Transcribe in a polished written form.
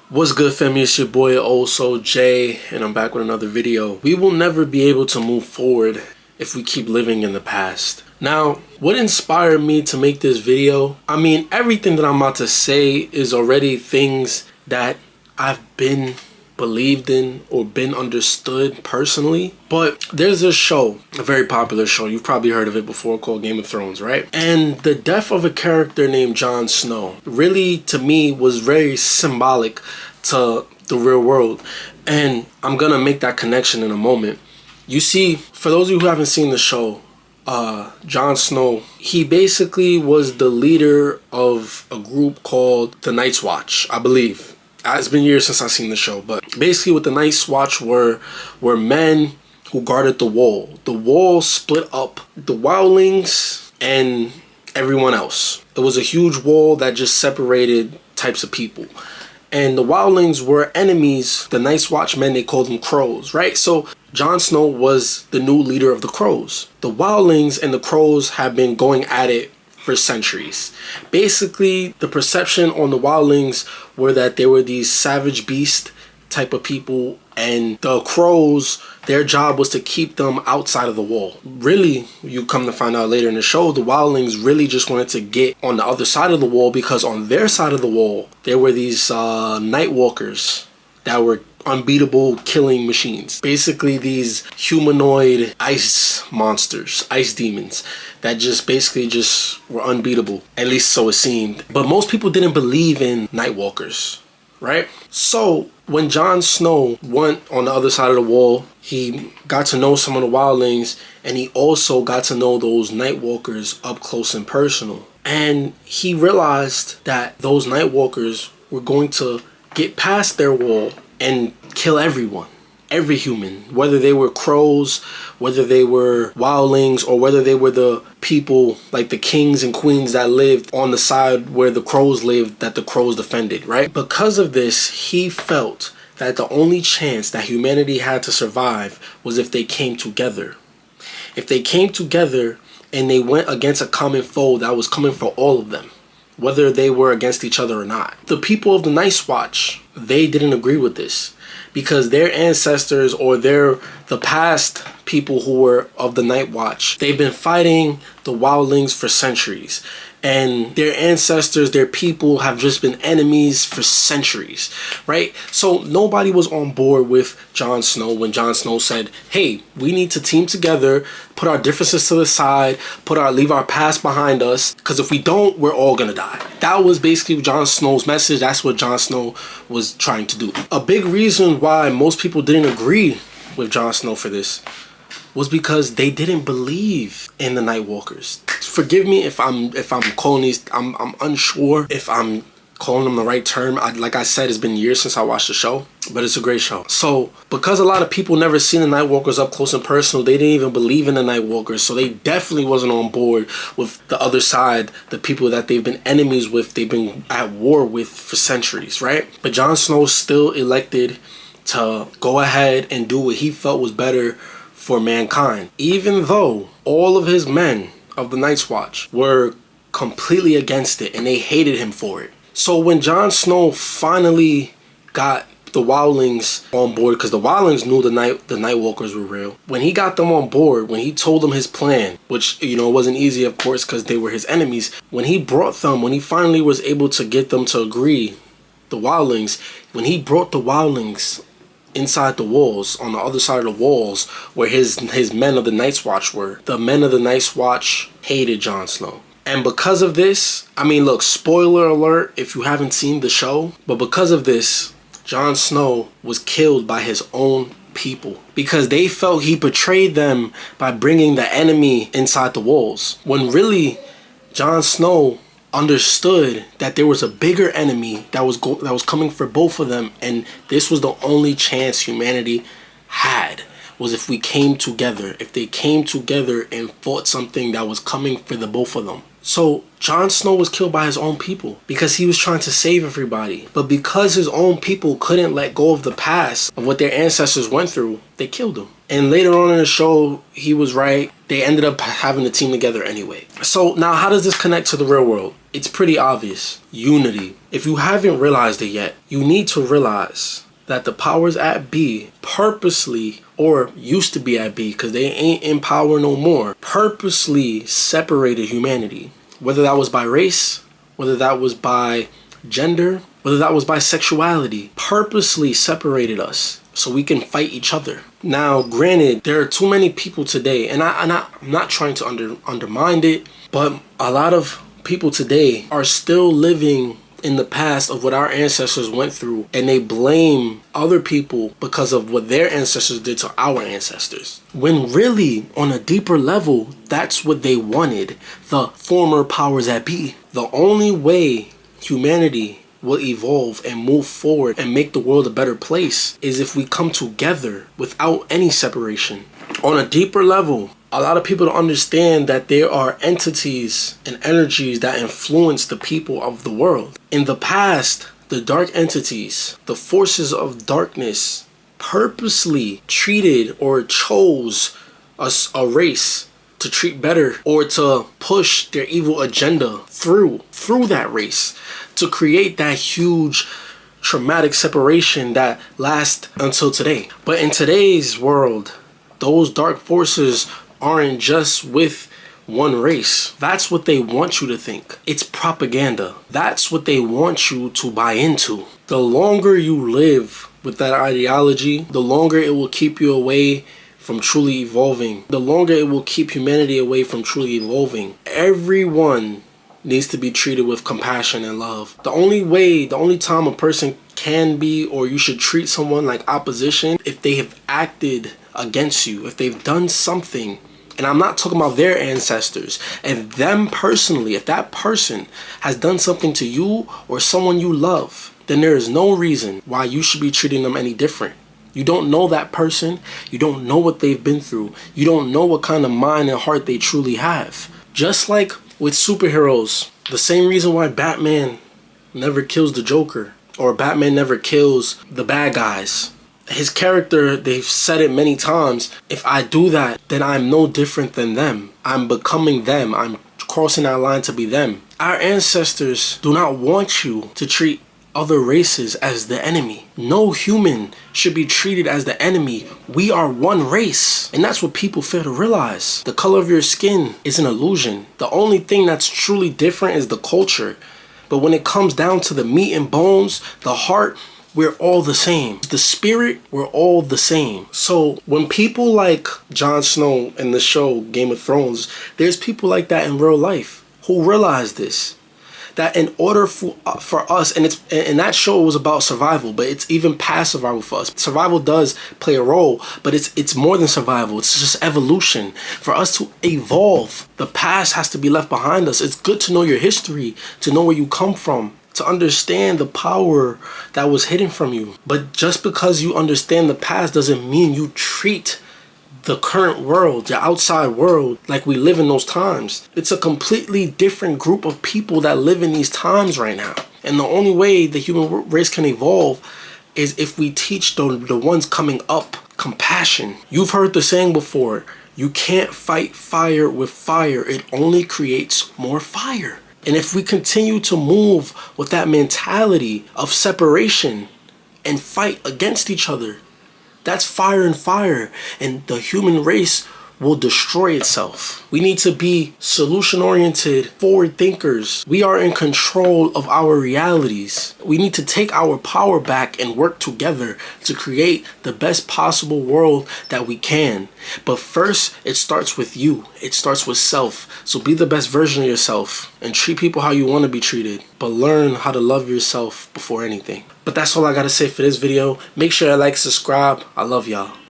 What's good, family? It's your boy Also Jay, and I'm back with another video. We will never be able to move forward if we keep living in the past. Now, what inspired me to make this video? I mean, everything that I'm about to say is already things that I've been believed in or been understood personally. But there's a show, a very popular show, you've probably heard of it before, called Game of Thrones, right? And the death of a character named Jon Snow really, to me, was very symbolic to the real world. And I'm gonna make that connection in a moment. You see, for those of you who haven't seen the show, Jon Snow, he basically was the leader of a group called the Night's Watch, I believe. It's been years since I've seen the show, but basically what the Night's Watch were men who guarded the wall. The wall split up the wildlings and everyone else. It was a huge wall that just separated types of people. And the wildlings were enemies. The Night's Watch men, they called them crows, right? So Jon Snow was the new leader of the crows. The wildlings and the crows have been going at it for centuries. Basically, the perception on the wildlings were that they were these savage beast type of people, and the crows, their job was to keep them outside of the wall. Really, you come to find out later in the show, the wildlings really just wanted to get on the other side of the wall, because on their side of the wall there were these night walkers that were unbeatable killing machines. Basically these humanoid ice monsters, ice demons that just basically just were unbeatable, at least so it seemed. But most people didn't believe in night walkers, right? So when Jon Snow went on the other side of the wall, he got to know some of the wildlings, and he also got to know those night walkers up close and personal. And he realized that those night walkers were going to get past their wall and kill everyone, every human, whether they were crows, whether they were wildlings, or whether they were the people like the kings and queens that lived on the side where the crows lived, that the crows defended, right? Because of this, he felt that the only chance that humanity had to survive was if they came together. If they came together and they went against a common foe that was coming for all of them, whether they were against each other or not. The people of the Night's Watch, they didn't agree with this, because their ancestors, or the past people who were of the Night Watch, they've been fighting the wildlings for centuries. And their ancestors, their people, have just been enemies for centuries, right? So nobody was on board with Jon Snow when Jon Snow said, hey, we need to team together, put our differences to the side, leave our past behind us, because if we don't, we're all gonna die. That was basically Jon Snow's message. That's what Jon Snow was trying to do. A big reason why most people didn't agree with Jon Snow for this was because they didn't believe in the Night Walkers. Forgive me if I'm calling these, I'm unsure if I'm calling them the right term. Like I said, it's been years since I watched the show, but it's a great show. So because a lot of people never seen the Night Walkers up close and personal, they didn't even believe in the Night Walkers, so they definitely wasn't on board with the other side, the people that they've been enemies with, they've been at war with for centuries, right? But Jon Snow still elected to go ahead and do what he felt was better for mankind, even though all of his men of the Night's Watch were completely against it and they hated him for it. So when Jon Snow finally got the wildlings on board, because the wildlings knew the night walkers were real, when he got them on board, when he told them his plan, which, you know, wasn't easy, of course, because they were his enemies, when he finally was able to get them to agree, the wildlings, when he brought the wildlings inside the walls, on the other side of the walls where his men of the Night's Watch were, the men of the Night's Watch hated Jon Snow. And because of this, I mean, look, spoiler alert if you haven't seen the show, but because of this, Jon Snow was killed by his own people, because they felt he betrayed them by bringing the enemy inside the walls, when really Jon Snow understood that there was a bigger enemy that was coming for both of them, and this was the only chance humanity had, was if we came together, if they came together and fought something that was coming for the both of them. So Jon Snow was killed by his own people because he was trying to save everybody, but because his own people couldn't let go of the past of what their ancestors went through, they killed him. And later on in the show, he was right. They ended up having a team together anyway. So now how does this connect to the real world? It's pretty obvious. Unity. If you haven't realized it yet, you need to realize that the powers at be purposely, or used to be at be because they ain't in power no more, purposely separated humanity. Whether that was by race, whether that was by gender, whether that was by sexuality, purposely separated us so we can fight each other. Now, granted, there are too many people today, and I'm not trying to undermine it, but a lot of people today are still living in the past of what our ancestors went through, and they blame other people because of what their ancestors did to our ancestors. When really, on a deeper level, that's what they wanted, the former powers that be. The only way humanity will evolve and move forward and make the world a better place is if we come together without any separation. On a deeper level, a lot of people don't understand that there are entities and energies that influence the people of the world. In the past, the dark entities, the forces of darkness, purposely treated or chose a race to treat better or to push their evil agenda through that race, to create that huge traumatic separation that lasts until today. But in today's world, those dark forces aren't just with one race. That's what they want you to think. It's propaganda. That's what they want you to buy into. The longer you live with that ideology, the longer it will keep you away from truly evolving. The longer it will keep humanity away from truly evolving. Everyone needs to be treated with compassion and love. The only time a person can be, or you should treat someone like opposition, if they have acted against you, if they've done something. And I'm not talking about their ancestors. If them personally, if that person has done something to you or someone you love, then there is no reason why you should be treating them any different. You don't know that person. You don't know what they've been through. You don't know what kind of mind and heart they truly have. Just like with superheroes, the same reason why Batman never kills the Joker or Batman never kills the bad guys. His character, they've said it many times, if I do that, then I'm no different than them. I'm becoming them. I'm crossing that line to be them. Our ancestors do not want you to treat other races as the enemy. No human should be treated as the enemy. We are one race. And that's what people fail to realize. The color of your skin is an illusion. The only thing that's truly different is the culture. But when it comes down to the meat and bones, the heart, we're all the same. The spirit, we're all the same. So when people like Jon Snow in the show Game of Thrones, there's people like that in real life who realize this. That in order for us, and that show was about survival, but it's even past survival for us. Survival does play a role, but it's more than survival. It's just evolution. For us to evolve, the past has to be left behind us. It's good to know your history, to know where you come from, to understand the power that was hidden from you. But just because you understand the past doesn't mean you treat the current world, the outside world, like we live in those times. It's a completely different group of people that live in these times right now. And the only way the human race can evolve is if we teach the ones coming up compassion. You've heard the saying before, you can't fight fire with fire. It only creates more fire. And if we continue to move with that mentality of separation and fight against each other, that's fire and fire, and the human race will destroy itself. We need to be solution-oriented, forward thinkers. We are in control of our realities. We need to take our power back and work together to create the best possible world that we can. But first, it starts with you. It starts with self. So be the best version of yourself and treat people how you want to be treated. But learn how to love yourself before anything. But that's all I got to say for this video. Make sure to like, subscribe. I love y'all.